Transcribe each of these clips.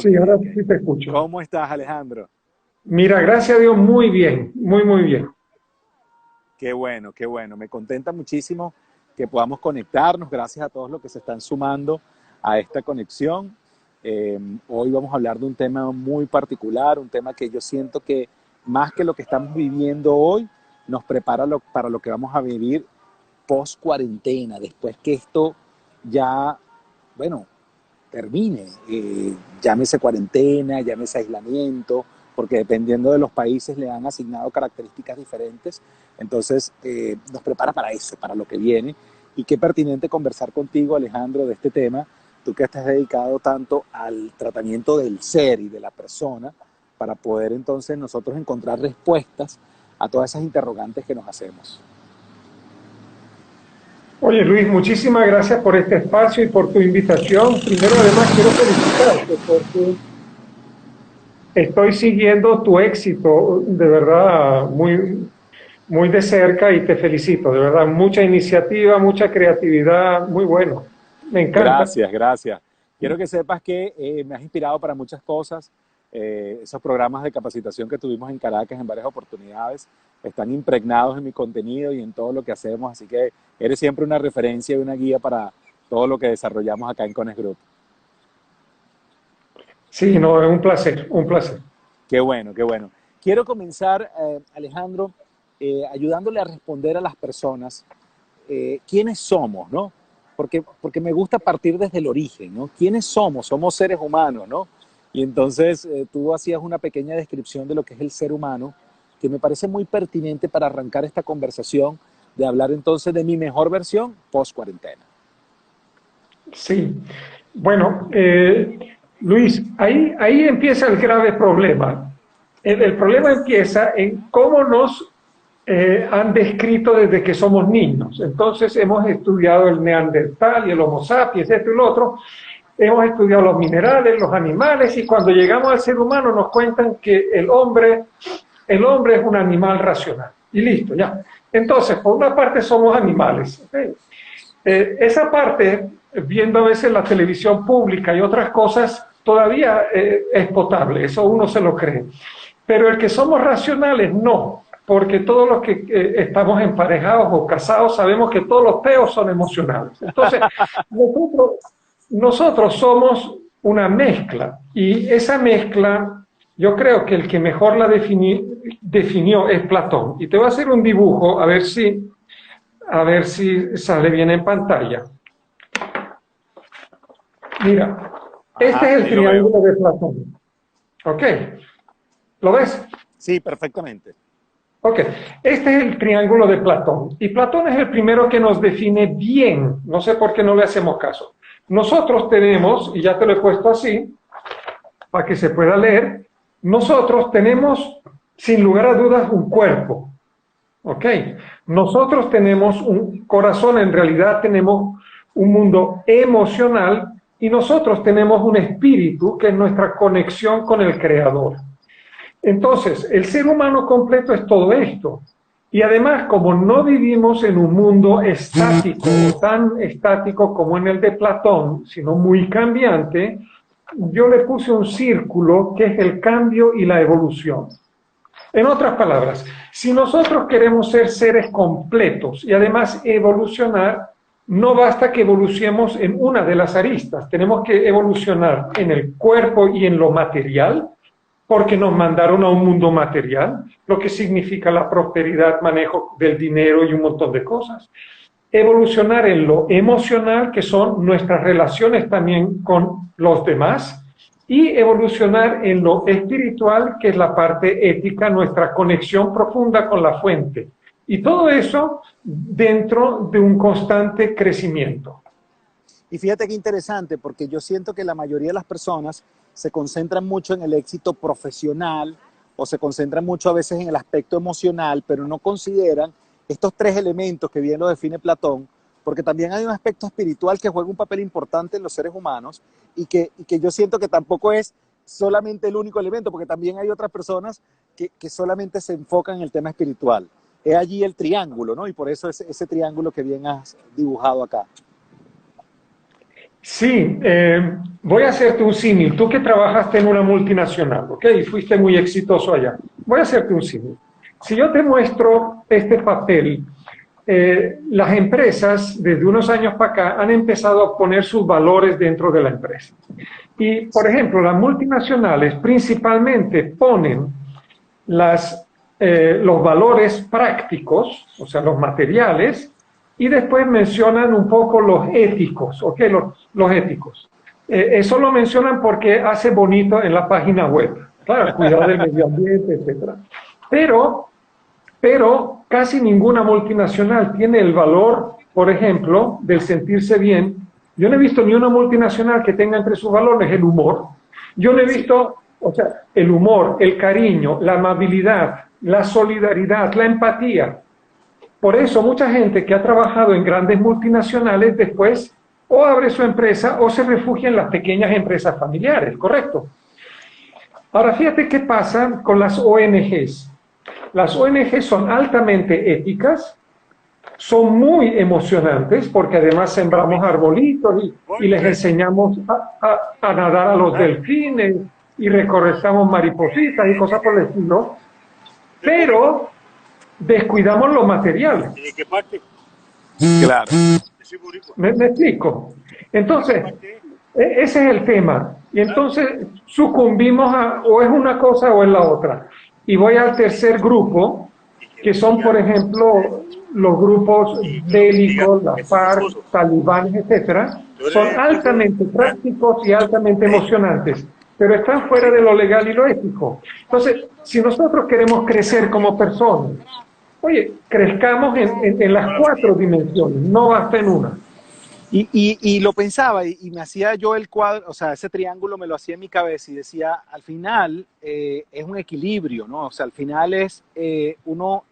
Sí, ahora sí te escucho. ¿Cómo estás, Alejandro? Mira, gracias a Dios, muy bien, muy, muy bien. Qué bueno, qué bueno. Me contenta muchísimo que podamos conectarnos. Gracias a todos los que se están sumando a esta conexión. Hoy vamos a hablar de un tema muy particular, un tema que yo siento que más que lo que estamos viviendo hoy, nos prepara para lo que vamos a vivir post cuarentena, después que esto ya, bueno, termine, llámese cuarentena, llámese aislamiento, porque dependiendo de los países le han asignado características diferentes, entonces nos prepara para eso, para lo que viene, y qué pertinente conversar contigo, Alejandro, de este tema, tú que estás dedicado tanto al tratamiento del ser y de la persona, para poder entonces nosotros encontrar respuestas a todas esas interrogantes que nos hacemos. Oye, Luis, muchísimas gracias por este espacio y por tu invitación. Primero, además, quiero felicitarte porque estoy siguiendo tu éxito de verdad muy, muy de cerca y te felicito, de verdad. Mucha iniciativa, mucha creatividad, muy bueno. Me encanta. Gracias, gracias. Quiero que sepas que me has inspirado para muchas cosas. Esos programas de capacitación que tuvimos en Caracas en varias oportunidades están impregnados en mi contenido y en todo lo que hacemos, así que eres siempre una referencia y una guía para todo lo que desarrollamos acá en Cones Group. Sí, no, es un placer, un placer. Qué bueno, qué bueno. Quiero comenzar, Alejandro, ayudándole a responder a las personas quiénes somos, ¿no? Porque me gusta partir desde el origen, ¿no? ¿Quiénes somos? Somos seres humanos, ¿no? Y entonces tú hacías una pequeña descripción de lo que es el ser humano, que me parece muy pertinente para arrancar esta conversación, de hablar entonces de mi mejor versión post cuarentena. Sí. Bueno, Luis, ahí empieza el grave problema. El problema empieza en cómo nos han descrito desde que somos niños. Entonces hemos estudiado el neandertal y el homo sapiens, esto y lo otro. Hemos estudiado los minerales, los animales, y cuando llegamos al ser humano nos cuentan que el hombre es un animal racional. Y listo, ya. Entonces, por una parte somos animales. ¿Okay? Esa parte, viendo a veces la televisión pública y otras cosas, todavía es potable, eso uno se lo cree. Pero el que somos racionales, no, porque todos los que estamos emparejados o casados sabemos que todos los peos son emocionales. Entonces, nosotros, nosotros somos una mezcla y esa mezcla, yo creo que el que mejor la definió es Platón. Y te voy a hacer un dibujo, a ver si sale bien en pantalla. Mira, este Ajá, es el ahí lo veo. triángulo de Platón. ¿Ok? ¿Lo ves? Sí, perfectamente. Ok, este es el triángulo de Platón. Y Platón es el primero que nos define bien. No sé por qué no le hacemos caso. Nosotros tenemos, y ya te lo he puesto así, para que se pueda leer, nosotros tenemos, sin lugar a dudas, un cuerpo. ¿Ok? Nosotros tenemos un corazón, en realidad tenemos un mundo emocional y nosotros tenemos un espíritu que es nuestra conexión con el Creador. Entonces, el ser humano completo es todo esto. Y además, como no vivimos en un mundo estático, tan estático como en el de Platón, sino muy cambiante, yo le puse un círculo que es el cambio y la evolución. En otras palabras, si nosotros queremos ser seres completos y además evolucionar, no basta que evolucionemos en una de las aristas, tenemos que evolucionar en el cuerpo y en lo material, porque nos mandaron a un mundo material, lo que significa la prosperidad, manejo del dinero y un montón de cosas. Evolucionar en lo emocional, que son nuestras relaciones también con los demás, y evolucionar en lo espiritual, que es la parte ética, nuestra conexión profunda con la fuente. Y todo eso dentro de un constante crecimiento. Y fíjate qué interesante, porque yo siento que la mayoría de las personas se concentran mucho en el éxito profesional o se concentran mucho a veces en el aspecto emocional, pero no consideran estos tres elementos que bien lo define Platón, porque también hay un aspecto espiritual que juega un papel importante en los seres humanos y que yo siento que tampoco es solamente el único elemento, porque también hay otras personas que solamente se enfocan en el tema espiritual. Es allí el triángulo, ¿no? Y por eso ese triángulo que bien has dibujado acá. Sí, voy a hacerte un símil. Tú que trabajaste en una multinacional, ¿ok? Y fuiste muy exitoso allá. Voy a hacerte un símil. Si yo te muestro este papel, las empresas desde unos años para acá han empezado a poner sus valores dentro de la empresa. Y, por ejemplo, las multinacionales principalmente ponen los valores prácticos, o sea, los materiales, y después mencionan un poco los éticos, ¿ok? Los éticos. Eso lo mencionan porque hace bonito en la página web. Claro, el cuidado del medio ambiente, etc. Pero casi ninguna multinacional tiene el valor, por ejemplo, del sentirse bien. Yo no he visto ni una multinacional que tenga entre sus valores el humor. Yo no he visto, o sea, el humor, el cariño, la amabilidad, la solidaridad, la empatía. Por eso mucha gente que ha trabajado en grandes multinacionales después o abre su empresa o se refugia en las pequeñas empresas familiares, ¿correcto? Ahora fíjate qué pasa con las ONGs. Las ONGs son altamente éticas, son muy emocionantes porque además sembramos arbolitos y les enseñamos a nadar a los delfines y recolectamos maripositas y cosas por el estilo, pero descuidamos lo material. ¿Y de qué parte? Claro. ¿Me explico? Entonces, ese es el tema. Y entonces sucumbimos a o es una cosa o es la otra. Y voy al tercer grupo, que son, por ejemplo, los grupos bélicos, las FARC, talibanes, etcétera. Son altamente prácticos y altamente emocionantes, pero están fuera de lo legal y lo ético. Entonces, si nosotros queremos crecer como personas, oye, crezcamos en las 4 dimensiones, no basta en una. Y lo pensaba y me hacía yo el cuadro, o sea, ese triángulo me lo hacía en mi cabeza y decía, al final es un equilibrio, ¿no? O sea, al final es uno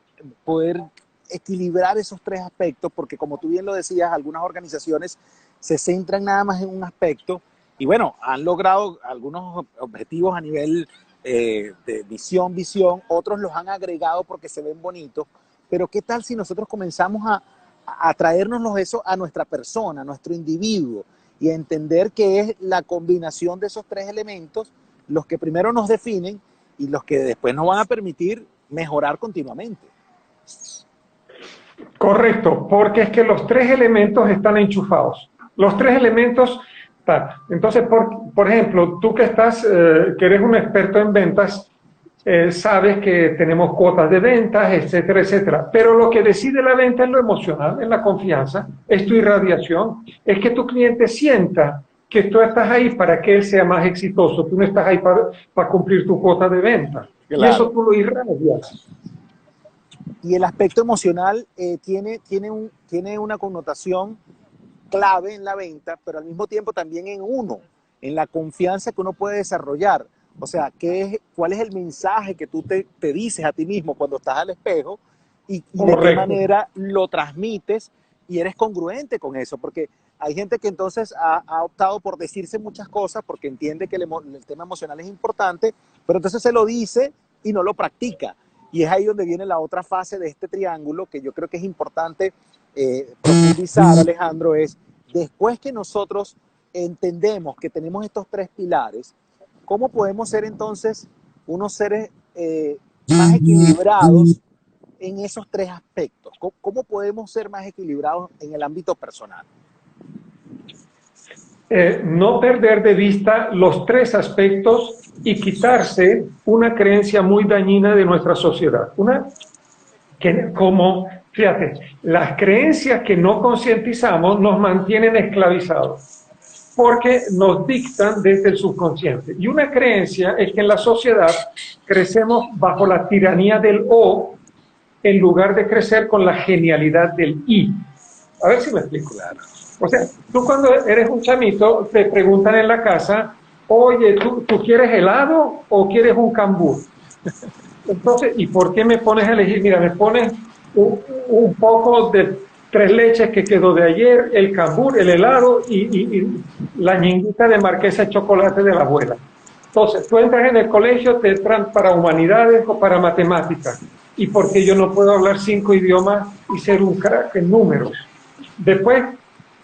poder equilibrar esos 3 aspectos, porque como tú bien lo decías, algunas organizaciones se centran nada más en un aspecto y bueno, han logrado algunos objetivos a nivel de visión, otros los han agregado porque se ven bonitos, pero ¿qué tal si nosotros comenzamos a traernos eso a nuestra persona, a nuestro individuo, y a entender que es la combinación de esos 3 elementos los que primero nos definen y los que después nos van a permitir mejorar continuamente? Correcto, porque es que los 3 elementos están enchufados. Los 3 elementos están. Entonces, por ejemplo, tú que eres un experto en ventas, sabes que tenemos cuotas de ventas, etcétera, etcétera. Pero lo que decide la venta es lo emocional, es la confianza, es tu irradiación, es que tu cliente sienta que tú estás ahí para que él sea más exitoso, tú no estás ahí para cumplir tu cuota de venta. Claro. Y eso tú lo irradias. Y el aspecto emocional tiene una connotación clave en la venta, pero al mismo tiempo también en la confianza que uno puede desarrollar. O sea, ¿cuál es el mensaje que tú te dices a ti mismo cuando estás al espejo y de qué manera lo transmites y eres congruente con eso? Porque hay gente que entonces ha optado por decirse muchas cosas porque entiende que el tema emocional es importante, pero entonces se lo dice y no lo practica. Y es ahí donde viene la otra fase de este triángulo que yo creo que es importante profundizar, Alejandro, es después que nosotros entendemos que tenemos estos 3 pilares, ¿cómo podemos ser entonces unos seres más equilibrados en esos 3 aspectos? ¿Cómo podemos ser más equilibrados en el ámbito personal? No perder de vista los 3 aspectos y quitarse una creencia muy dañina de nuestra sociedad. Fíjate, las creencias que no concientizamos nos mantienen esclavizados, porque nos dictan desde el subconsciente. Y una creencia es que en la sociedad crecemos bajo la tiranía del O en lugar de crecer con la genialidad del I. A ver si me explico. Claro. O sea, tú cuando eres un chamito te preguntan en la casa, oye, ¿tú quieres helado o quieres un cambur? Entonces, ¿y por qué me pones a elegir? Mira, me pones un poco de 3 leches que quedó de ayer, el cambur, el helado y la ñinguita de marquesa de chocolate de la abuela. Entonces, tú entras en el colegio, te entran para humanidades o para matemáticas. ¿Y por qué yo no puedo hablar 5 idiomas y ser un crack en números? Después,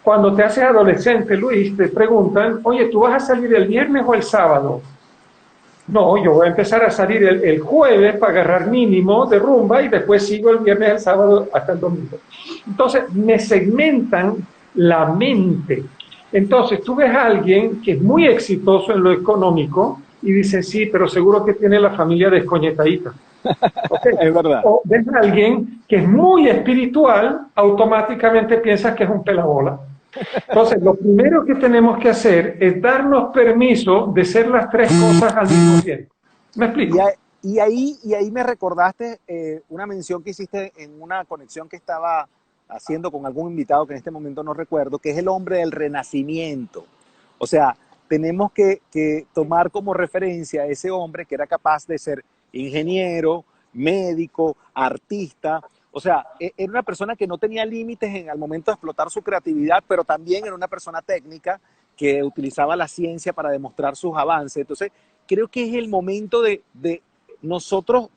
cuando te haces adolescente, Luis, te preguntan, oye, ¿tú vas a salir el viernes o el sábado? No, yo voy a empezar a salir el jueves para agarrar mínimo de rumba y después sigo el viernes, el sábado hasta el domingo. Entonces, me segmentan la mente. Entonces, tú ves a alguien que es muy exitoso en lo económico y dices, sí, pero seguro que tiene la familia descoñetadita. ¿Okay? Es verdad. O ves a alguien que es muy espiritual, automáticamente piensas que es un pelabola. Entonces, lo primero que tenemos que hacer es darnos permiso de ser las tres cosas al mismo tiempo. ¿Me explico? Y ahí me recordaste una mención que hiciste en una conexión que estaba haciendo con algún invitado que en este momento no recuerdo, que es el hombre del renacimiento. O sea, tenemos que tomar como referencia a ese hombre que era capaz de ser ingeniero, médico, artista. O sea, era una persona que no tenía límites al momento de explotar su creatividad, pero también era una persona técnica que utilizaba la ciencia para demostrar sus avances. Entonces, creo que es el momento de nosotros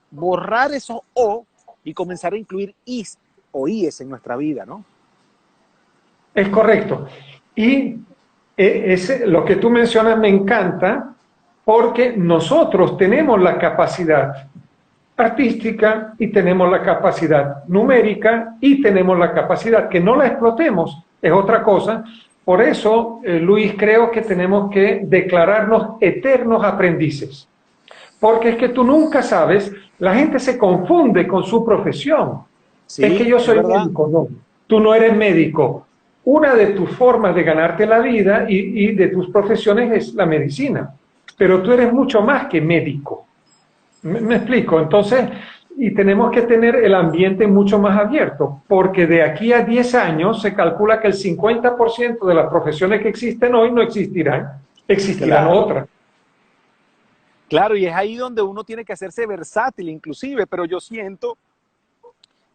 borrar esos O y comenzar a incluir is o ies en nuestra vida, ¿no? Es correcto. Y lo que tú mencionas me encanta porque nosotros tenemos la capacidad artística y tenemos la capacidad numérica y tenemos la capacidad que no la explotemos, es otra cosa. Por eso, Luis, creo que tenemos que declararnos eternos aprendices. Porque es que tú nunca sabes, la gente se confunde con su profesión. Sí, es que yo soy médico, no. Tú no eres médico. Una de tus formas de ganarte la vida y de tus profesiones es la medicina. Pero tú eres mucho más que médico. ¿Me explico? Entonces, y tenemos que tener el ambiente mucho más abierto, porque de aquí a 10 años se calcula que el 50% de las profesiones que existen hoy no existirán. Existirán claro. otras. Claro, y es ahí donde uno tiene que hacerse versátil inclusive, pero yo siento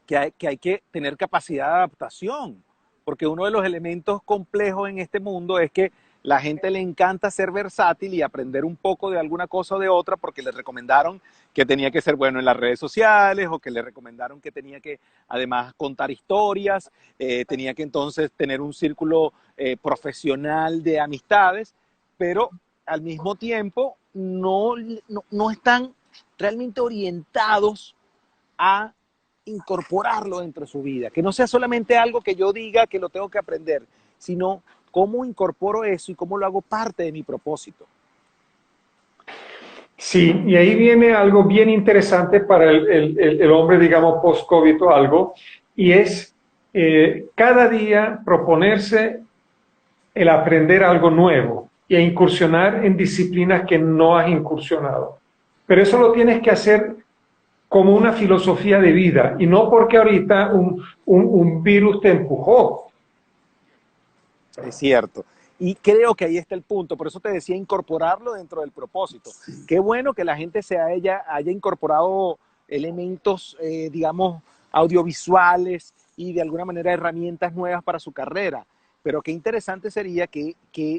que hay que tener capacidad de adaptación, porque uno de los elementos complejos en este mundo es que la gente le encanta ser versátil y aprender un poco de alguna cosa o de otra porque le recomendaron que tenía que ser bueno en las redes sociales o que le recomendaron que tenía que además contar historias, tenía que entonces tener un círculo profesional de amistades, pero al mismo tiempo no están realmente orientados a incorporarlo dentro de su vida, que no sea solamente algo que yo diga que lo tengo que aprender, sino cómo incorporo eso y cómo lo hago parte de mi propósito. Sí, y ahí viene algo bien interesante para el hombre, digamos, post-COVID o algo, y es cada día proponerse el aprender algo nuevo e incursionar en disciplinas que no has incursionado. Pero eso lo tienes que hacer como una filosofía de vida y no porque ahorita un virus te empujó. Es cierto. Y creo que ahí está el punto. Por eso te decía incorporarlo dentro del propósito. Qué bueno que la gente haya incorporado elementos, digamos, audiovisuales y de alguna manera herramientas nuevas para su carrera. Pero qué interesante sería que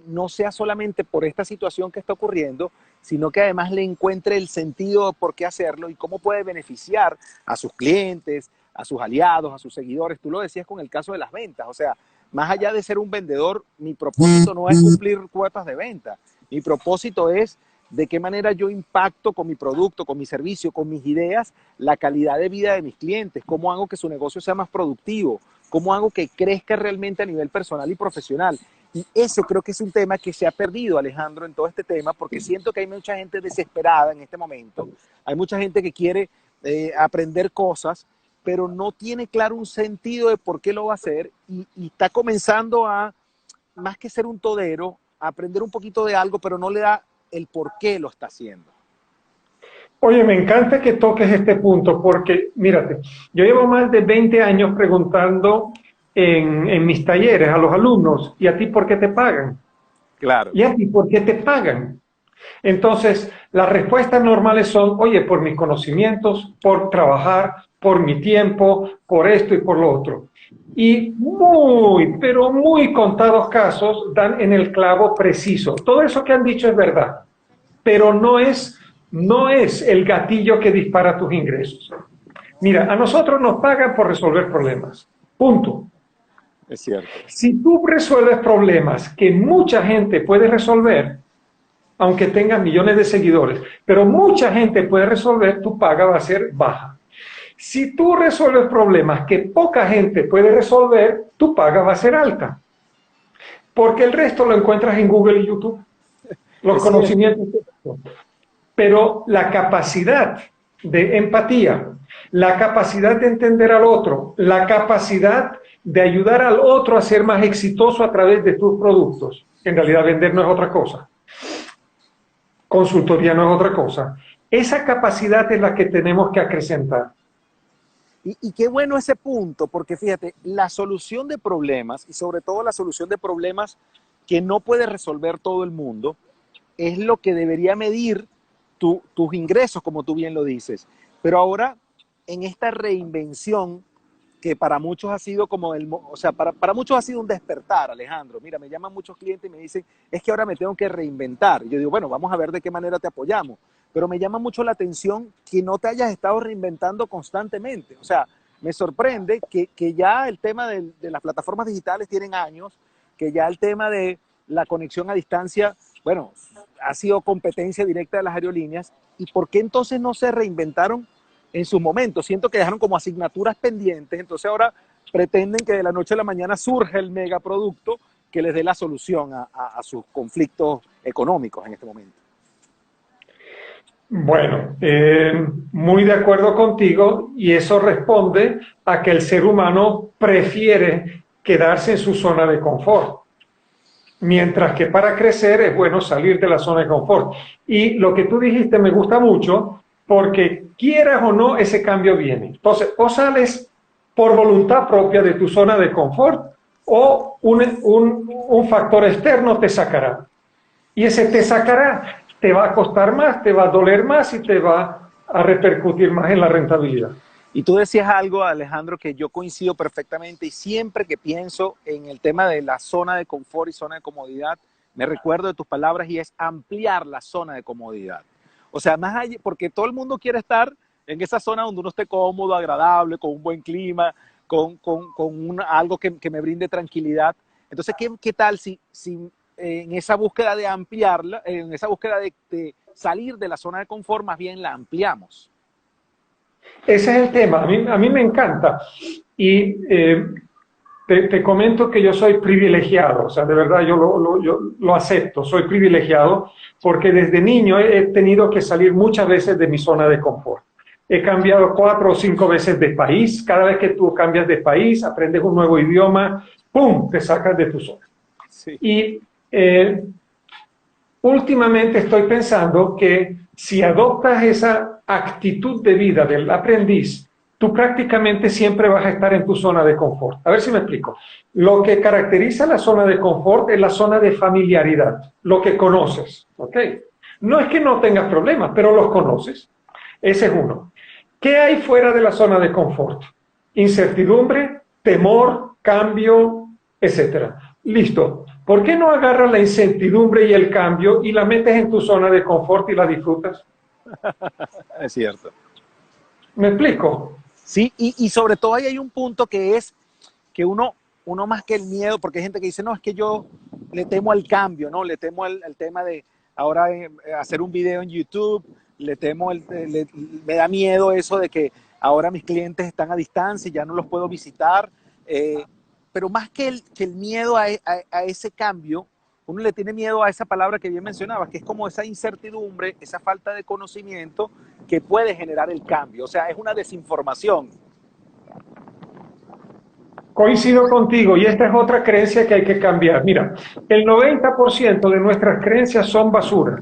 no sea solamente por esta situación que está ocurriendo, sino que además le encuentre el sentido de por qué hacerlo y cómo puede beneficiar a sus clientes, a sus aliados, a sus seguidores. Tú lo decías con el caso de las ventas. O sea, más allá de ser un vendedor, mi propósito no es cumplir cuotas de venta. Mi propósito es de qué manera yo impacto con mi producto, con mi servicio, con mis ideas, la calidad de vida de mis clientes, cómo hago que su negocio sea más productivo, cómo hago que crezca realmente a nivel personal y profesional. Y eso creo que es un tema que se ha perdido, Alejandro, en todo este tema, porque siento que hay mucha gente desesperada en este momento. Hay mucha gente que quiere aprender cosas, pero no tiene claro un sentido de por qué lo va a hacer y está comenzando a, más que ser un todero, a aprender un poquito de algo, pero no le da el por qué lo está haciendo. Oye, me encanta que toques este punto porque, mírate, yo llevo más de 20 años preguntando en mis talleres a los alumnos, ¿y a ti por qué te pagan? Claro. ¿Y a ti por qué te pagan? Entonces, las respuestas normales son, oye, por mis conocimientos, por trabajar, por mi tiempo, por esto y por lo otro. Y muy, pero muy contados casos dan en el clavo preciso. Todo eso que han dicho es verdad, pero no es el gatillo que dispara tus ingresos. Mira, a nosotros nos pagan por resolver problemas. Punto. Es cierto. Si tú resuelves problemas que mucha gente puede resolver, aunque tengas millones de seguidores, pero mucha gente puede resolver, tu paga va a ser baja. Si tú resuelves problemas que poca gente puede resolver, tu paga va a ser alta. Porque el resto lo encuentras en Google y YouTube, los Es conocimientos. Pero la capacidad de empatía, la capacidad de entender al otro, la capacidad de ayudar al otro a ser más exitoso a través de tus productos, en realidad vender no es otra cosa, consultoría no es otra cosa, esa capacidad es la que tenemos que acrecentar. Y qué bueno ese punto, porque fíjate, la solución de problemas, y sobre todo la solución de problemas que no puede resolver todo el mundo, es lo que debería medir tus ingresos, como tú bien lo dices. Pero ahora, en esta reinvención, que para muchos ha sido como o sea, para muchos ha sido un despertar, Alejandro. Mira, me llaman muchos clientes y me dicen, es que ahora me tengo que reinventar. Y yo digo, bueno, vamos a ver de qué manera te apoyamos. Pero me llama mucho la atención que no te hayas estado reinventando constantemente. O sea, me sorprende que ya el tema de las plataformas digitales tienen años, que ya el tema de la conexión a distancia, bueno, ha sido competencia directa de las aerolíneas. ¿Y por qué entonces no se reinventaron en sus momentos? Siento que dejaron como asignaturas pendientes, entonces ahora pretenden que de la noche a la mañana surja el megaproducto que les dé la solución a sus conflictos económicos en este momento. Bueno, muy de acuerdo contigo, y eso responde a que el ser humano prefiere quedarse en su zona de confort, mientras que para crecer es bueno salir de la zona de confort. Y lo que tú dijiste me gusta mucho, porque quieras o no, ese cambio viene. Entonces, o sales por voluntad propia de tu zona de confort, o un factor externo te sacará. Y ese te sacará, te va a costar más, te va a doler más y te va a repercutir más en la rentabilidad. Y tú decías algo, Alejandro, que yo coincido perfectamente, y siempre que pienso en el tema de la zona de confort y zona de comodidad, me recuerdo de tus palabras, y es ampliar la zona de comodidad. O sea, más allá, porque todo el mundo quiere estar en esa zona donde uno esté cómodo, agradable, con un buen clima, con algo que me brinde tranquilidad. Entonces, ¿qué tal si en esa búsqueda de ampliarla, en esa búsqueda de salir de la zona de confort, más bien la ampliamos? Ese es el tema, a mí me encanta. Y te comento que yo soy privilegiado, o sea, de verdad yo lo acepto, soy privilegiado porque desde niño he tenido que salir muchas veces de mi zona de confort. He cambiado 4 o 5 veces de país, cada vez que tú cambias de país, aprendes un nuevo idioma, ¡pum!, te sacas de tu zona. Sí. Y últimamente estoy pensando que si adoptas esa actitud de vida del aprendiz, tú prácticamente siempre vas a estar en tu zona de confort. A ver si me explico. Lo que caracteriza la zona de confort es la zona de familiaridad, lo que conoces, ¿ok? No es que no tengas problemas, pero los conoces. Ese es uno. ¿Qué hay fuera de la zona de confort? Incertidumbre, temor, cambio, etcétera. Listo. ¿Por qué no agarras la incertidumbre y el cambio y la metes en tu zona de confort y la disfrutas? Es cierto. ¿Me explico? Sí, y sobre todo ahí hay un punto que es que uno más que el miedo, porque hay gente que dice, no, es que yo le temo al cambio, ¿no? Le temo al tema de ahora hacer un video en YouTube, le temo, me da miedo eso de que ahora mis clientes están a distancia y ya no los puedo visitar. Pero más que el miedo a ese cambio, uno le tiene miedo a esa palabra que bien mencionabas, que es como esa incertidumbre, esa falta de conocimiento que puede generar el cambio. O sea, es una desinformación. Coincido contigo, y esta es otra creencia que hay que cambiar. Mira, el 90% de nuestras creencias son basura,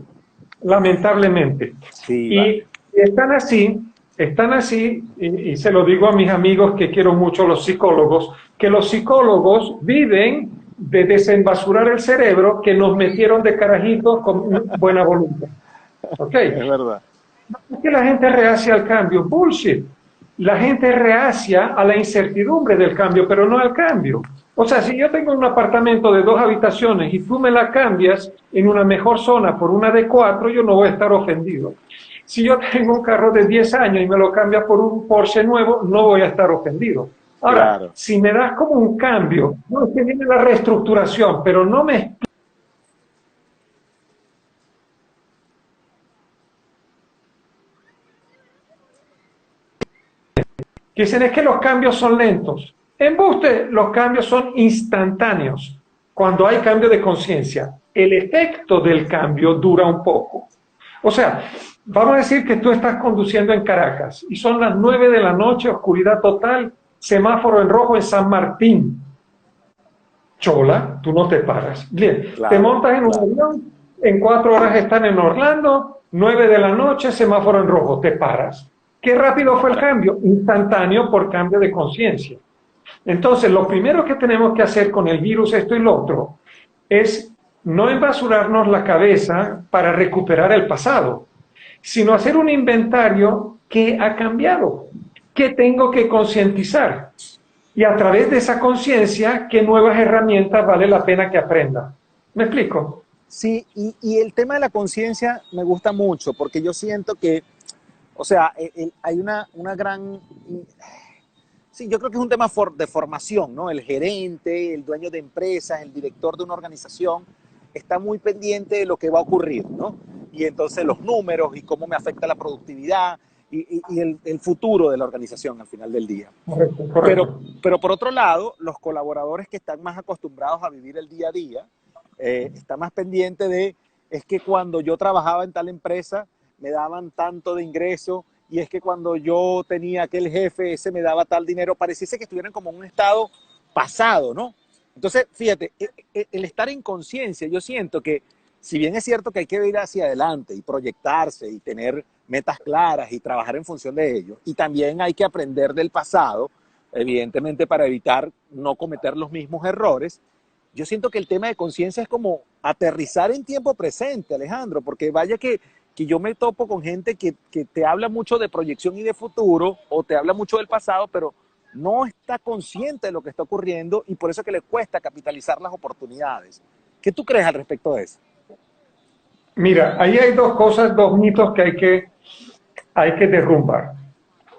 lamentablemente. Sí, Y vale. están así, y se lo digo a mis amigos que quiero mucho, los psicólogos, que los psicólogos viven de desenbasurar el cerebro que nos metieron de carajitos con buena voluntad. ¿Ok? Es verdad. Es que la gente reacia al cambio. Bullshit. La gente reacia a la incertidumbre del cambio, pero no al cambio. O sea, si yo tengo un apartamento de 2 habitaciones y tú me la cambias en una mejor zona por una de 4, yo no voy a estar ofendido. Si yo tengo un carro de 10 años y me lo cambias por un Porsche nuevo, no voy a estar ofendido. Ahora, claro. si me das como un cambio, no, es que viene la reestructuración, pero no me dicen es que los cambios son lentos. Embuste, los cambios son instantáneos. Cuando hay cambio de conciencia, el efecto del cambio dura un poco. O sea, vamos a decir que tú estás conduciendo en Caracas y son las 9 de la noche, oscuridad total, semáforo en rojo en San Martín. Chola, tú no te paras. Bien, te Claro, montas en un claro. avión, en 4 horas están en Orlando, 9 de la noche, semáforo en rojo, te paras. ¿Qué rápido fue el cambio? Instantáneo por cambio de conciencia. Entonces, lo primero que tenemos que hacer con el virus, esto y lo otro, es no envasurarnos la cabeza para recuperar el pasado, sino hacer un inventario que ha cambiado, que tengo que concientizar. Y a través de esa conciencia, ¿qué nuevas herramientas vale la pena que aprenda? ¿Me explico? Sí, y el tema de la conciencia me gusta mucho porque yo siento que, o sea, hay una gran... Sí, yo creo que es un tema de formación, ¿no? El gerente, el dueño de empresas, el director de una organización está muy pendiente de lo que va a ocurrir, ¿no? Y entonces los números y cómo me afecta la productividad y el futuro de la organización al final del día. Correcto, Pero, correcto. pero por otro lado, los colaboradores que están más acostumbrados a vivir el día a día, están más pendientes de, es que cuando yo trabajaba en tal empresa, me daban tanto de ingreso, y es que cuando yo tenía aquel jefe, ese me daba tal dinero, pareciese que estuvieran como en un estado pasado, ¿no? Entonces, fíjate, el estar en conciencia, yo siento que, si bien es cierto que hay que ir hacia adelante y proyectarse y tener metas claras y trabajar en función de ello, y también hay que aprender del pasado, evidentemente para evitar no cometer los mismos errores, yo siento que el tema de conciencia es como aterrizar en tiempo presente, Alejandro, porque vaya que yo me topo con gente que te habla mucho de proyección y de futuro, o te habla mucho del pasado, pero no está consciente de lo que está ocurriendo, y por eso que le cuesta capitalizar las oportunidades. ¿Qué tú crees al respecto de eso? Mira, ahí hay dos cosas, dos mitos que hay que derrumbar.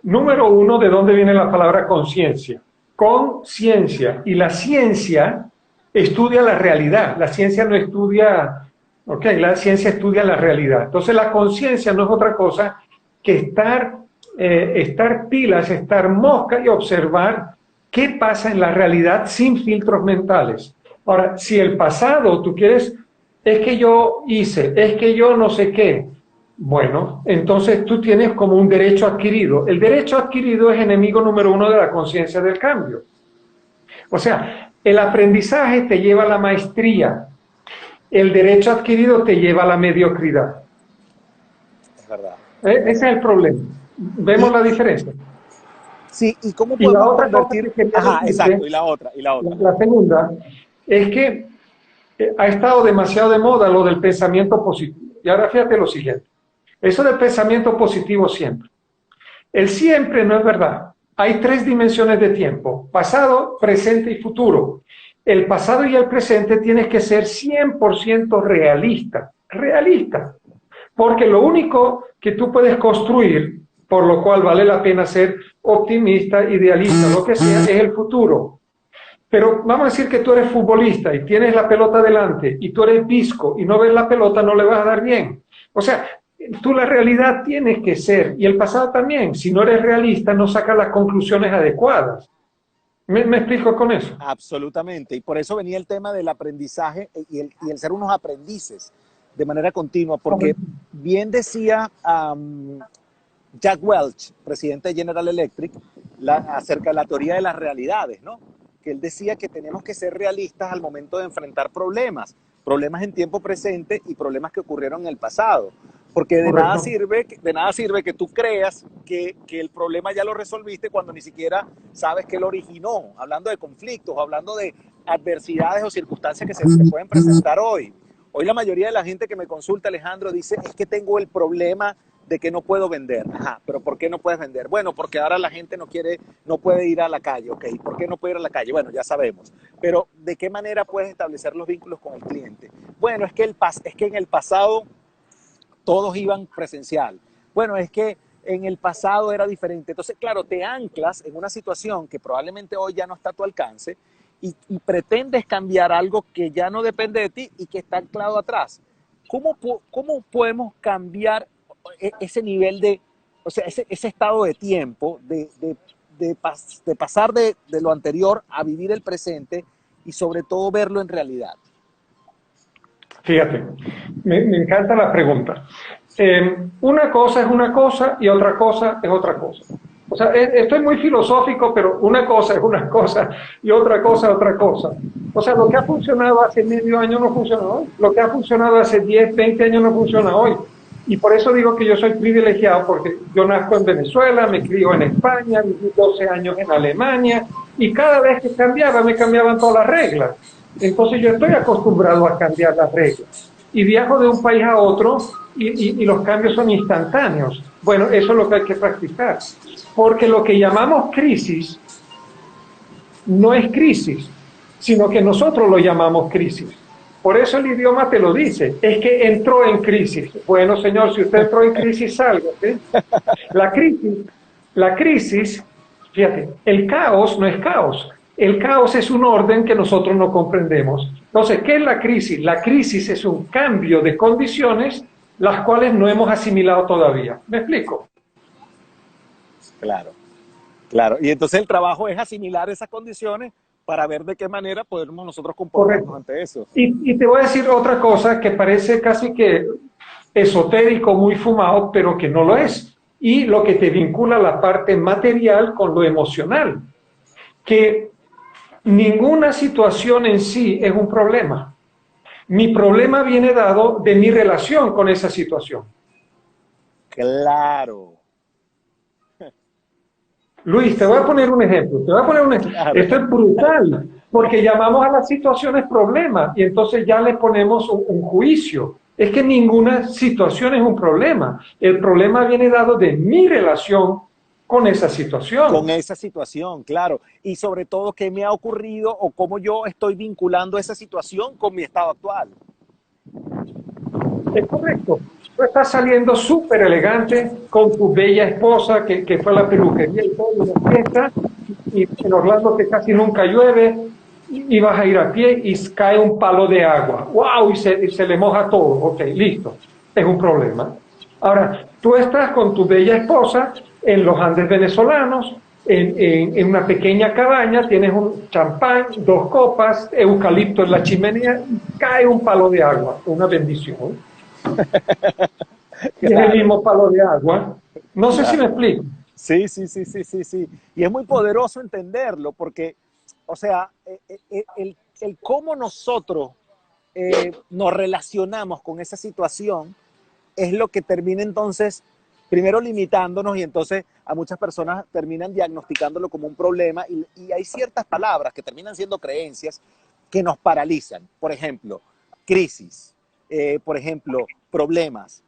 Número uno, ¿de dónde viene la palabra conciencia? Conciencia. Y la ciencia estudia la realidad. La ciencia no estudia, ok, la ciencia estudia la realidad. Entonces la conciencia no es otra cosa que estar pilas, estar mosca y observar qué pasa en la realidad sin filtros mentales. Ahora, si el pasado tú quieres, es que yo hice, es que yo no sé qué, bueno, entonces tú tienes como un derecho adquirido. El derecho adquirido es enemigo número uno de la conciencia del cambio. O sea, el aprendizaje te lleva a la maestría, el derecho adquirido te lleva a la mediocridad. Es verdad, Ese es es verdad. el problema. ¿Vemos Y la diferencia? sí, ¿y cómo Y la podemos otra cosa convertir? que quería Ajá, exacto, decirte, y la otra, y la otra. la segunda, es que ha estado demasiado de moda lo del pensamiento positivo. Y ahora fíjate lo siguiente. Eso del pensamiento positivo siempre. El siempre no es verdad. Hay tres dimensiones de tiempo, pasado, presente y futuro. El pasado y el presente tienes que ser 100% realista, realista, porque lo único que tú puedes construir, por lo cual vale la pena ser optimista, idealista, lo que sea, es el futuro. Pero vamos a decir que tú eres futbolista y tienes la pelota delante y tú eres visco y no ves la pelota, no le vas a dar bien. O sea, tú la realidad tienes que ser, y el pasado también, si no eres realista, no sacas las conclusiones adecuadas. ¿Me explico con eso? Absolutamente. Y por eso venía el tema del aprendizaje y el ser unos aprendices de manera continua, porque bien decía Jack Welch, presidente de General Electric, acerca de la teoría de las realidades, ¿no? Que él decía que tenemos que ser realistas al momento de enfrentar problemas, problemas en tiempo presente y problemas que ocurrieron en el pasado. Porque Correcto. de nada sirve que tú creas que el problema ya lo resolviste cuando ni siquiera sabes qué lo originó, hablando de conflictos, hablando de adversidades o circunstancias que se pueden presentar hoy. Hoy la mayoría de la gente que me consulta, Alejandro, dice, es que tengo el problema de que no puedo vender. Ajá, pero ¿por qué no puedes vender? Bueno, porque ahora la gente no puede ir a la calle. Ok, ¿por qué no puede ir a la calle? Bueno, ya sabemos. Pero ¿de qué manera puedes establecer los vínculos con el cliente? Bueno, es que en el pasado todos iban presencial. Bueno, es que en el pasado era diferente. Entonces, claro, te anclas en una situación que probablemente hoy ya no está a tu alcance y pretendes cambiar algo que ya no depende de ti y que está anclado atrás. ¿Cómo podemos cambiar ese nivel de, o sea, ese estado de tiempo, de pasar de lo anterior a vivir el presente y sobre todo verlo en realidad? Fíjate, me encanta la pregunta. Una cosa es una cosa y otra cosa es otra cosa. O sea, esto es muy filosófico, pero una cosa es una cosa y otra cosa es otra cosa. O sea, lo que ha funcionado hace medio año no funciona hoy. Lo que ha funcionado hace 10, 20 años no funciona hoy. Y por eso digo que yo soy privilegiado, porque yo nazco en Venezuela, me crío en España, viví 12 años en Alemania, y cada vez que cambiaba, me cambiaban todas las reglas. Entonces yo estoy acostumbrado a cambiar las reglas. Y viajo de un país a otro y los cambios son instantáneos. Bueno, eso es lo que hay que practicar. Porque lo que llamamos crisis no es crisis, sino que nosotros lo llamamos crisis. Por eso el idioma te lo dice, es que entró en crisis. Bueno, señor, si usted entró en crisis, sálgase. La crisis, fíjate, el caos no es caos. El caos es un orden que nosotros no comprendemos. Entonces, ¿qué es la crisis? La crisis es un cambio de condiciones las cuales no hemos asimilado todavía. ¿Me explico? Claro, claro. Y entonces el trabajo es asimilar esas condiciones para ver de qué manera podemos nosotros comportarnos Correcto. ante eso. Y te voy a decir otra cosa que parece casi que esotérico, muy fumado, pero que no lo es. Y lo que te vincula la parte material con lo emocional. Que ninguna situación en sí es un problema. Mi problema viene dado de mi relación con esa situación. Claro. Luis, te voy a poner un ejemplo. Claro. Esto es brutal, porque llamamos a las situaciones problemas y entonces ya le ponemos un juicio. Es que ninguna situación es un problema. El problema viene dado de mi relación con esa situación. Con esa situación, claro. Y sobre todo, qué me ha ocurrido o cómo yo estoy vinculando esa situación con mi estado actual. Es correcto. Tú estás saliendo súper elegante con tu bella esposa que fue a la peluquería y todo, una fiesta, y en Orlando que casi nunca llueve, y vas a ir a pie y cae un palo de agua. ¡Wow! Y se le moja todo. Ok, listo. Es un problema. Ahora, tú estás con tu bella esposa en los Andes venezolanos, en una pequeña cabaña, tienes un champán, 2 copas, eucalipto en la chimenea, y cae un palo de agua. Una bendición. Y es el mismo palo de agua. No sé si me explico. Sí, sí, sí, sí, sí, sí. Y es muy poderoso entenderlo porque, o sea, el cómo nosotros nos relacionamos con esa situación es lo que termina entonces, primero limitándonos y entonces a muchas personas terminan diagnosticándolo como un problema y hay ciertas palabras que terminan siendo creencias que nos paralizan. Por ejemplo, crisis, por ejemplo, problemas,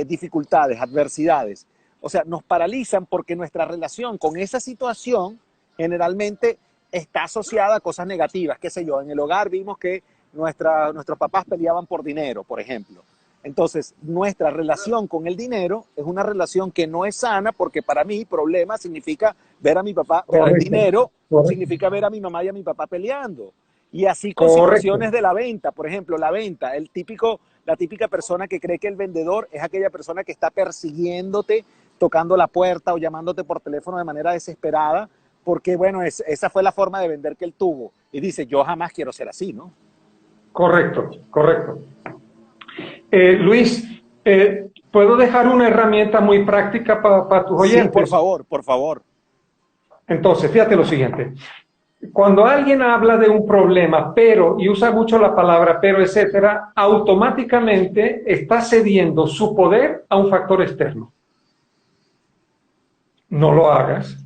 dificultades, adversidades. O sea, nos paralizan porque nuestra relación con esa situación generalmente está asociada a cosas negativas. Qué sé yo, en el hogar vimos que nuestros papás peleaban por dinero, por ejemplo. Entonces, nuestra relación con el dinero es una relación que no es sana porque para mí problema significa ver a mi papá, ver el dinero significa ver a mi mamá y a mi papá peleando. Y así con situaciones de la venta, por ejemplo, la venta, la típica persona que cree que el vendedor es aquella persona que está persiguiéndote, tocando la puerta o llamándote por teléfono de manera desesperada, porque bueno, esa fue la forma de vender que él tuvo. Y dice, yo jamás quiero ser así, ¿no? Correcto, correcto. Luis, ¿puedo dejar una herramienta muy práctica para tus oyentes? Sí, por favor, por favor. Entonces, fíjate lo siguiente. Cuando alguien habla de un problema, pero, y usa mucho la palabra pero, etcétera, automáticamente está cediendo su poder a un factor externo. No lo hagas.